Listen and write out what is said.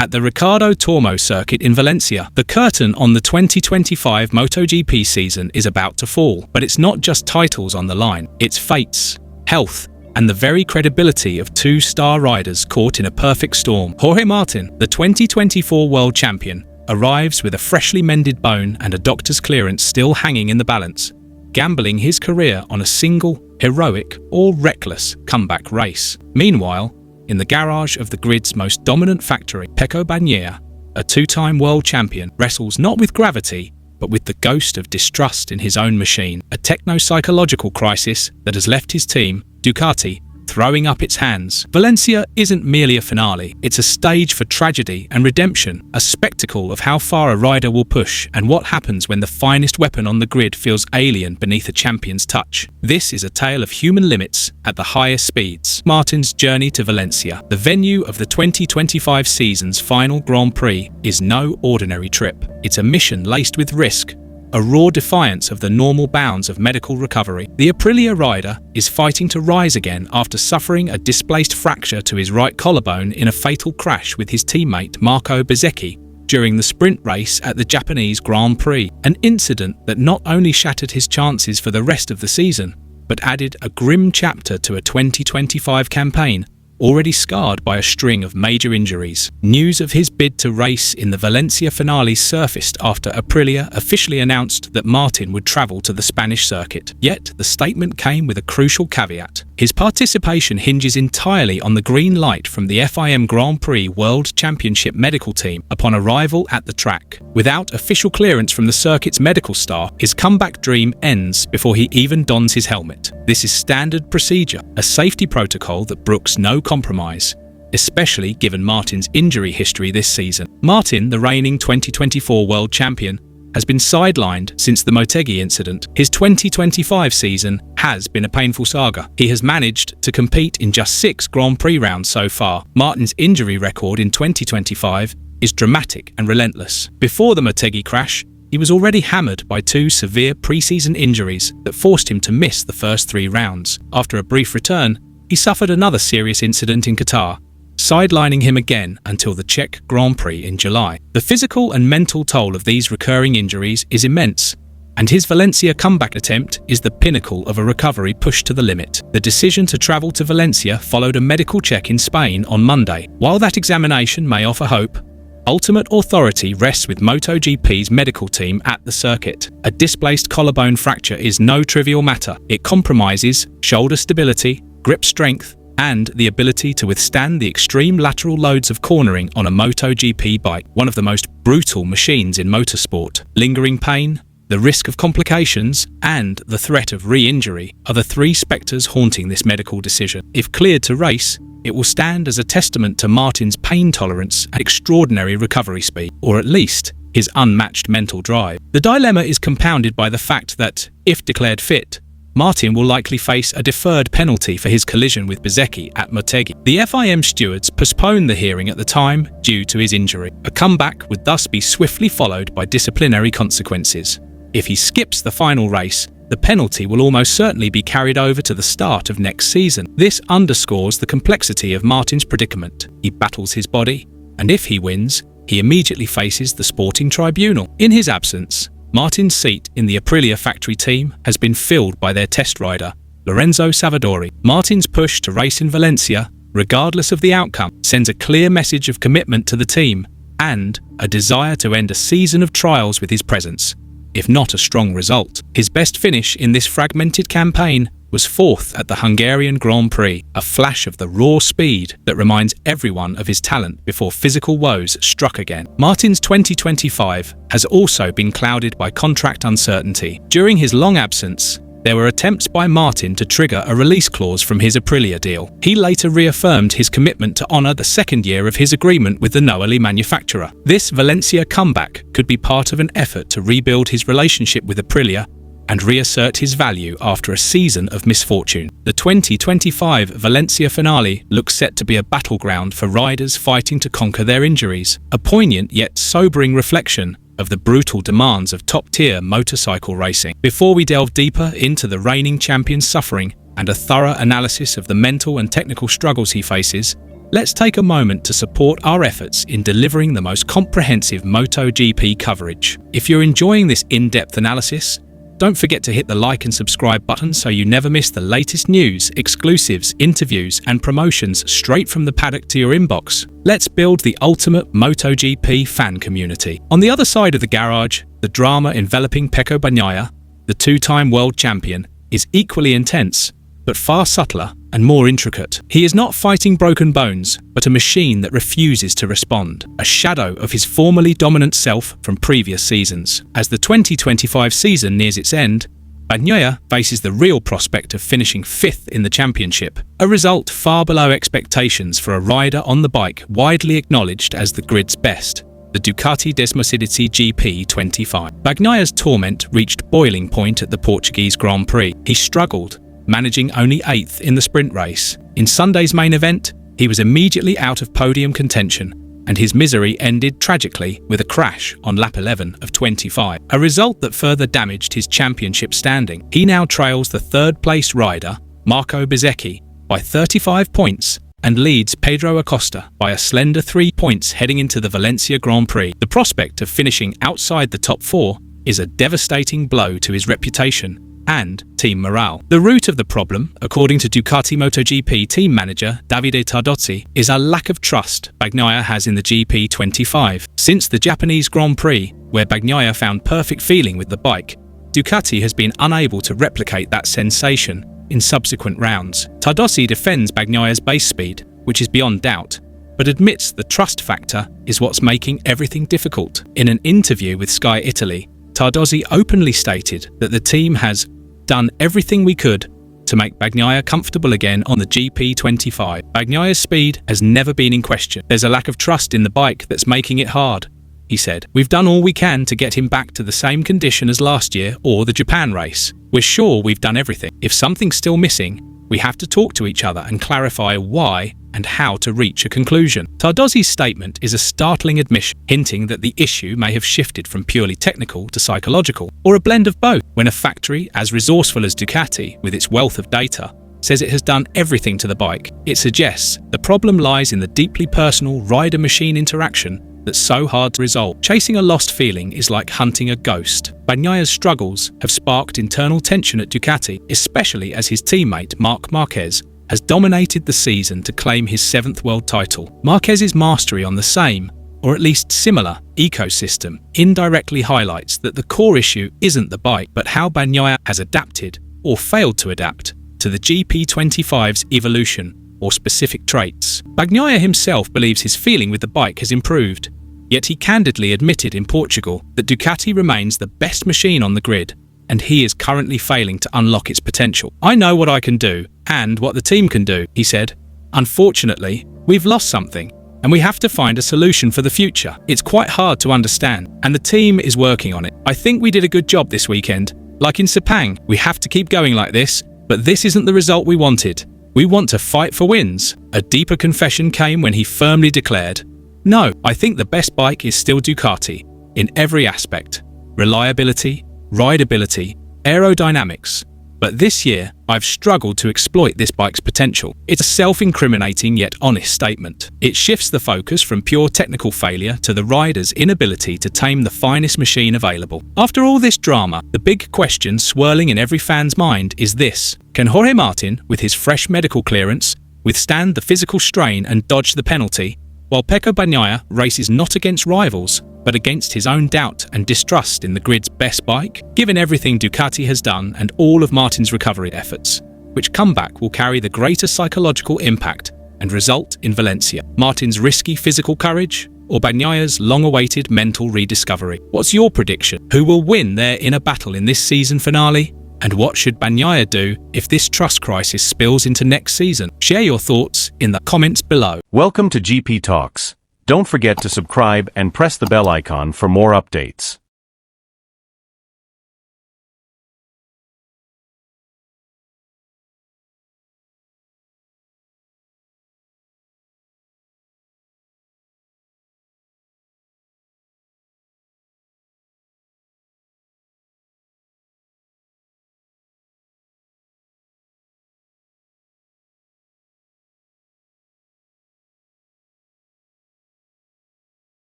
At the Ricardo Tormo circuit in Valencia, the curtain on the 2025 MotoGP season is about to fall. But it's not just titles on the line, it's fates, health, and the very credibility of two-star riders caught in a perfect storm. Jorge Martin, the 2024 world champion, arrives with a freshly mended bone and a doctor's clearance still hanging in the balance, gambling his career on a single, heroic or reckless comeback race. Meanwhile, in the garage of the grid's most dominant factory, Pecco Bagnaia, a two-time world champion, wrestles not with gravity, but with the ghost of distrust in his own machine, a techno-psychological crisis that has left his team, Ducati, throwing up its hands. Valencia isn't merely a finale, it's a stage for tragedy and redemption, a spectacle of how far a rider will push and what happens when the finest weapon on the grid feels alien beneath a champion's touch. This is a tale of human limits at the highest speeds. Martin's journey to Valencia, the venue of the 2025 season's final Grand Prix, is no ordinary trip. It's a mission laced with risk, a raw defiance of the normal bounds of medical recovery. The Aprilia rider is fighting to rise again after suffering a displaced fracture to his right collarbone in a fatal crash with his teammate Marco Bezzecchi during the sprint race at the Japanese Grand Prix, an incident that not only shattered his chances for the rest of the season, but added a grim chapter to a 2025 campaign already scarred by a string of major injuries. News of his bid to race in the Valencia finale surfaced after Aprilia officially announced that Martin would travel to the Spanish circuit. Yet, the statement came with a crucial caveat. His participation hinges entirely on the green light from the FIM Grand Prix World Championship medical team upon arrival at the track. Without official clearance from the circuit's medical staff, his comeback dream ends before he even dons his helmet. This is standard procedure, a safety protocol that brooks no compromise, especially given Martin's injury history this season. Martin, the reigning 2024 world champion, has been sidelined since the Motegi incident. His 2025 season has been a painful saga. He has managed to compete in just 6 Grand Prix rounds so far. Martin's injury record in 2025 is dramatic and relentless. Before the Motegi crash, he was already hammered by 2 severe pre-season injuries that forced him to miss the first 3 rounds. After a brief return, he suffered another serious incident in Qatar, sidelining him again until the Czech Grand Prix in July. The physical and mental toll of these recurring injuries is immense, and his Valencia comeback attempt is the pinnacle of a recovery pushed to the limit. The decision to travel to Valencia followed a medical check in Spain on Monday. While that examination may offer hope, ultimate authority rests with MotoGP's medical team at the circuit. A displaced collarbone fracture is no trivial matter. It compromises shoulder stability, grip strength, and the ability to withstand the extreme lateral loads of cornering on a MotoGP bike, one of the most brutal machines in motorsport. Lingering pain, the risk of complications, and the threat of re-injury are the 3 spectres haunting this medical decision. If cleared to race, it will stand as a testament to Martin's pain tolerance and extraordinary recovery speed, or at least his unmatched mental drive. The dilemma is compounded by the fact that, if declared fit, Martin will likely face a deferred penalty for his collision with Bezzecchi at Motegi. The FIM stewards postponed the hearing at the time due to his injury. A comeback would thus be swiftly followed by disciplinary consequences. If he skips the final race, the penalty will almost certainly be carried over to the start of next season. This underscores the complexity of Martin's predicament. He battles his body, and if he wins, he immediately faces the sporting tribunal. In his absence, Martin's seat in the Aprilia factory team has been filled by their test rider, Lorenzo Savadori. Martin's push to race in Valencia, regardless of the outcome, sends a clear message of commitment to the team and a desire to end a season of trials with his presence, if not a strong result. His best finish in this fragmented campaign was 4th at the Hungarian Grand Prix, a flash of the raw speed that reminds everyone of his talent before physical woes struck again. Martin's 2025 has also been clouded by contract uncertainty. During his long absence, there were attempts by Martin to trigger a release clause from his Aprilia deal. He later reaffirmed his commitment to honour the 2nd year of his agreement with the Noali manufacturer. This Valencia comeback could be part of an effort to rebuild his relationship with Aprilia and reassert his value after a season of misfortune. The 2025 Valencia finale looks set to be a battleground for riders fighting to conquer their injuries, a poignant yet sobering reflection of the brutal demands of top-tier motorcycle racing. Before we delve deeper into the reigning champion's suffering and a thorough analysis of the mental and technical struggles he faces, let's take a moment to support our efforts in delivering the most comprehensive MotoGP coverage. If you're enjoying this in-depth analysis, don't forget to hit the like and subscribe button so you never miss the latest news, exclusives, interviews, and promotions straight from the paddock to your inbox. Let's build the ultimate MotoGP fan community. On the other side of the garage, the drama enveloping Pecco Bagnaia, the two-time world champion, is equally intense, but far subtler and more intricate. He is not fighting broken bones, but a machine that refuses to respond, a shadow of his formerly dominant self from previous seasons. As the 2025 season nears its end, Bagnaia faces the real prospect of finishing 5th in the championship, a result far below expectations for a rider on the bike widely acknowledged as the grid's best, the Ducati Desmosedici GP25. Bagnaia's torment reached boiling point at the Portuguese Grand Prix. He struggled, managing only 8th in the sprint race. In Sunday's main event, he was immediately out of podium contention, and his misery ended tragically with a crash on lap 11 of 25, a result that further damaged his championship standing. He now trails the third-place rider, Marco Bezzecchi, by 35 points and leads Pedro Acosta by a slender 3 points heading into the Valencia Grand Prix. The prospect of finishing outside the top 4 is a devastating blow to his reputation and team morale. The root of the problem, according to Ducati MotoGP team manager Davide Tardozzi, is a lack of trust Bagnaia has in the GP25. Since the Japanese Grand Prix, where Bagnaia found perfect feeling with the bike, Ducati has been unable to replicate that sensation in subsequent rounds. Tardozzi defends Bagnaia's base speed, which is beyond doubt, but admits the trust factor is what's making everything difficult. In an interview with Sky Italy, Tardozzi openly stated that the team has done everything we could to make Bagnaia comfortable again on the GP25. Bagnaia's speed has never been in question. There's a lack of trust in the bike that's making it hard, he said. We've done all we can to get him back to the same condition as last year or the Japan race. We're sure we've done everything. If something's still missing, we have to talk to each other and clarify why and how to reach a conclusion. Tardozzi's statement is a startling admission, hinting that the issue may have shifted from purely technical to psychological, or a blend of both. When a factory as resourceful as Ducati, with its wealth of data, says it has done everything to the bike, it suggests the problem lies in the deeply personal rider-machine interaction that's so hard to resolve. Chasing a lost feeling is like hunting a ghost. Bagnaia's struggles have sparked internal tension at Ducati, especially as his teammate Marc Marquez has dominated the season to claim his 7th world title. Marquez's mastery on the same, or at least similar, ecosystem indirectly highlights that the core issue isn't the bike, but how Bagnaia has adapted, or failed to adapt, to the GP25's evolution or specific traits. Bagnaia himself believes his feeling with the bike has improved, yet he candidly admitted in Portugal that Ducati remains the best machine on the grid, and he is currently failing to unlock its potential. I know what I can do, and what the team can do, he said. Unfortunately, we've lost something, and we have to find a solution for the future. It's quite hard to understand, and the team is working on it. I think we did a good job this weekend. Like in Sepang, we have to keep going like this, but this isn't the result we wanted. We want to fight for wins. A deeper confession came when he firmly declared, "No, I think the best bike is still Ducati, in every aspect. Reliability, rideability, aerodynamics. But this year, I've struggled to exploit this bike's potential." It's a self-incriminating yet honest statement. It shifts the focus from pure technical failure to the rider's inability to tame the finest machine available. After all this drama, the big question swirling in every fan's mind is this: can Jorge Martin, with his fresh medical clearance, withstand the physical strain and dodge the penalty, while Pecco Bagnaia races not against rivals, but against his own doubt and distrust in the grid's best bike? Given everything Ducati has done and all of Martin's recovery efforts, which comeback will carry the greater psychological impact and result in Valencia? Martin's risky physical courage, or Bagnaia's long-awaited mental rediscovery? What's your prediction? Who will win their inner battle in this season finale? And what should Bagnaia do if this trust crisis spills into next season? Share your thoughts in the comments below. Welcome to GP Talks. Don't forget to subscribe and press the bell icon for more updates.